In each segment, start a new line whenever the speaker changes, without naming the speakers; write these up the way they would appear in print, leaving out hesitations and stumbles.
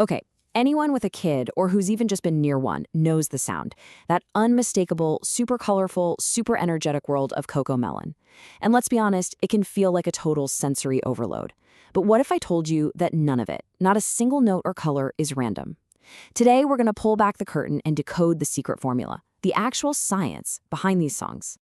Okay, anyone with a kid or who's even just been near one knows the sound. That unmistakable, super colorful, super energetic world of Cocomelon. And let's be honest, it can feel like a total sensory overload. But what if I told you that none of it, not a single note or color, is random? Today, we're going to pull back the curtain and decode the secret formula, the actual science behind these songs.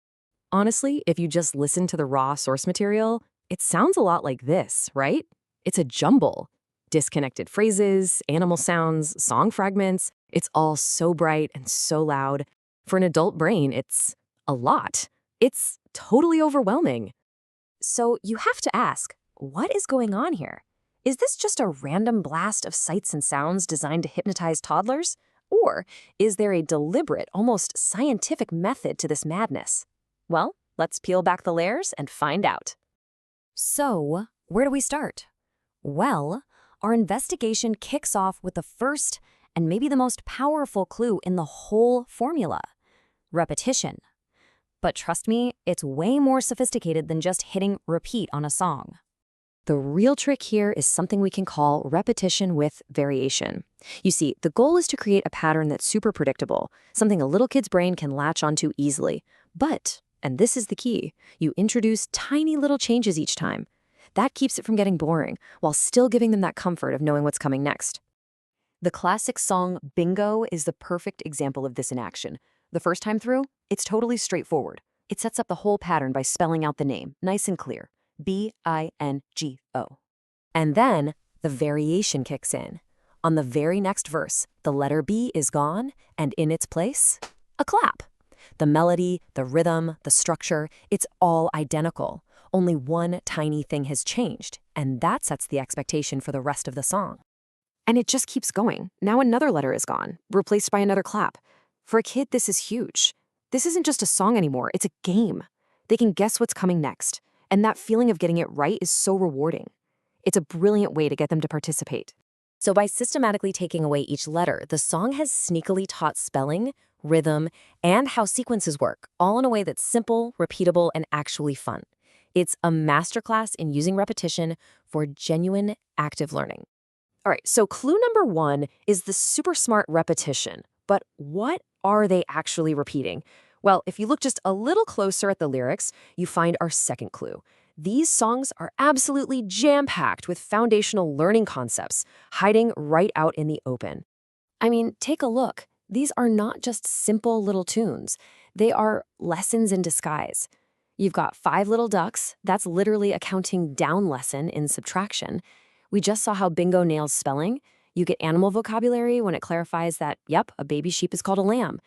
Honestly, if you just listen to the raw source material, it sounds a lot like this, right? It's a jumble. Disconnected phrases, animal sounds, song fragments. It's all so bright and so loud. For an adult brain, it's a lot. It's totally overwhelming.
So you have to ask, what is going on here? Is this just a random blast of sights and sounds designed to hypnotize toddlers? Or is there a deliberate, almost scientific method to this madness? Well, let's peel back the layers and find out. So, where do we start? Well, our investigation kicks off with the first and maybe the most powerful clue in the whole formula: repetition. But trust me, it's way more sophisticated than just hitting repeat on a song.
The real trick here is something we can call repetition with variation. You see, the goal is to create a pattern that's super predictable, something a little kid's brain can latch onto easily. But, and this is the key, you introduce tiny little changes each time. That keeps it from getting boring, while still giving them that comfort of knowing what's coming next. The classic song Bingo is the perfect example of this in action. The first time through, it's totally straightforward. It sets up the whole pattern by spelling out the name, nice and clear. B-I-N-G-O. And then the variation kicks in. On the very next verse, the letter B is gone, and in its place, a clap. The melody, the rhythm, the structure, it's all identical. Only one tiny thing has changed, and that sets the expectation for the rest of the song. And it just keeps going. Now another letter is gone, replaced by another clap. For a kid, this is huge. This isn't just a song anymore, it's a game. They can guess what's coming next, and that feeling of getting it right is so rewarding. It's a brilliant way to get them to participate.
So by systematically taking away each letter, the song has sneakily taught spelling, rhythm, and how sequences work, all in a way that's simple, repeatable, and actually fun. It's a masterclass in using repetition for genuine active learning. All right, so clue number 1 is the super smart repetition. But what are they actually repeating? Well, if you look just a little closer at the lyrics, you find our second clue. These songs are absolutely jam-packed with foundational learning concepts, hiding right out in the open. I mean, take a look. These are not just simple little tunes. They are lessons in disguise. You've got 5 little ducks. That's literally a counting down lesson in subtraction. We just saw how Bingo nails spelling. You get animal vocabulary when it clarifies that, yep, a baby sheep is called a lamb.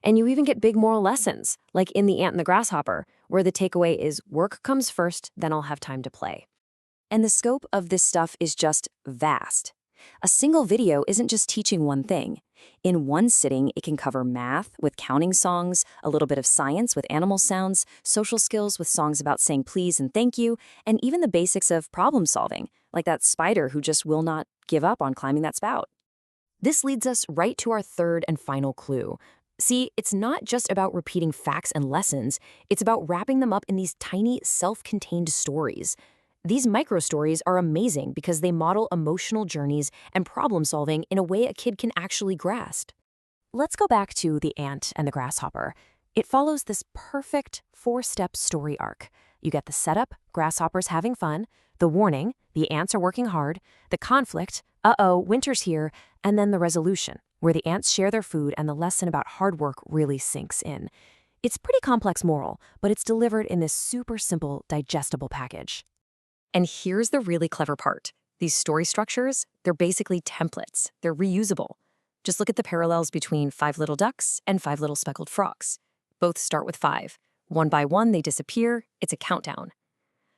And you even get big moral lessons, like in The Ant and the Grasshopper, where the takeaway is work comes first, then I'll have time to play. And the scope of this stuff is just vast. A single video isn't just teaching one thing. In one sitting, it can cover math with counting songs, a little bit of science with animal sounds, social skills with songs about saying please and thank you, and even the basics of problem solving, like that spider who just will not give up on climbing that spout. This leads us right to our third and final clue. See, it's not just about repeating facts and lessons, it's about wrapping them up in these tiny, self-contained stories. These micro-stories are amazing because they model emotional journeys and problem-solving in a way a kid can actually grasp. Let's go back to The Ant and the Grasshopper. It follows this perfect 4-step story arc. You get the setup, grasshoppers having fun, the warning, the ants are working hard, the conflict, uh-oh, winter's here, and then the resolution, where the ants share their food and the lesson about hard work really sinks in. It's pretty complex moral, but it's delivered in this super simple, digestible package. And here's the really clever part. These story structures, they're basically templates. They're reusable. Just look at the parallels between 5 Little Ducks and 5 Little Speckled Frogs. Both start with 5. One by one, they disappear. It's a countdown.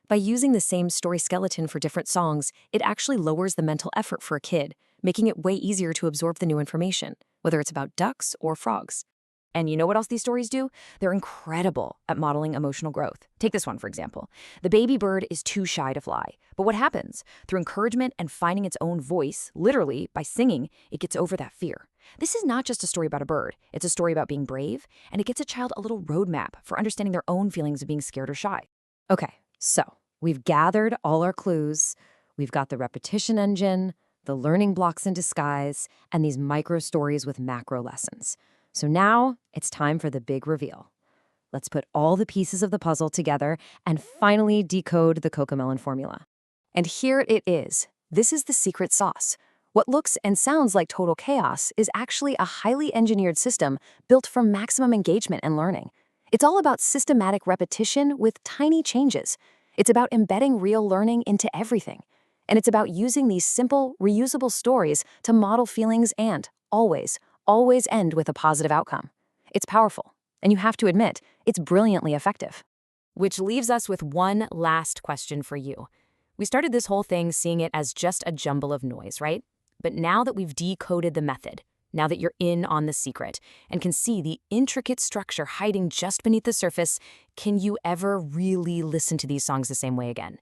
By using the same story skeleton for different songs, it actually lowers the mental effort for a kid, making it way easier to absorb the new information, whether it's about ducks or frogs. And you know what else these stories do? They're incredible at modeling emotional growth. Take this one, for example. The baby bird is too shy to fly. But what happens? Through encouragement and finding its own voice, literally, by singing, it gets over that fear. This is not just a story about a bird. It's a story about being brave, and it gets a child a little roadmap for understanding their own feelings of being scared or shy. Okay, so we've gathered all our clues. We've got the repetition engine, the learning blocks in disguise, and these micro stories with macro lessons. So now it's time for the big reveal. Let's put all the pieces of the puzzle together and finally decode the Cocomelon formula. And here it is. This is the secret sauce. What looks and sounds like total chaos is actually a highly engineered system built for maximum engagement and learning. It's all about systematic repetition with tiny changes. It's about embedding real learning into everything. And it's about using these simple, reusable stories to model feelings and always end with a positive outcome. It's powerful, and you have to admit, it's brilliantly effective.
Which leaves us with one last question for you. We started this whole thing seeing it as just a jumble of noise, right? But now that we've decoded the method, now that you're in on the secret and can see the intricate structure hiding just beneath the surface, can you ever really listen to these songs the same way again?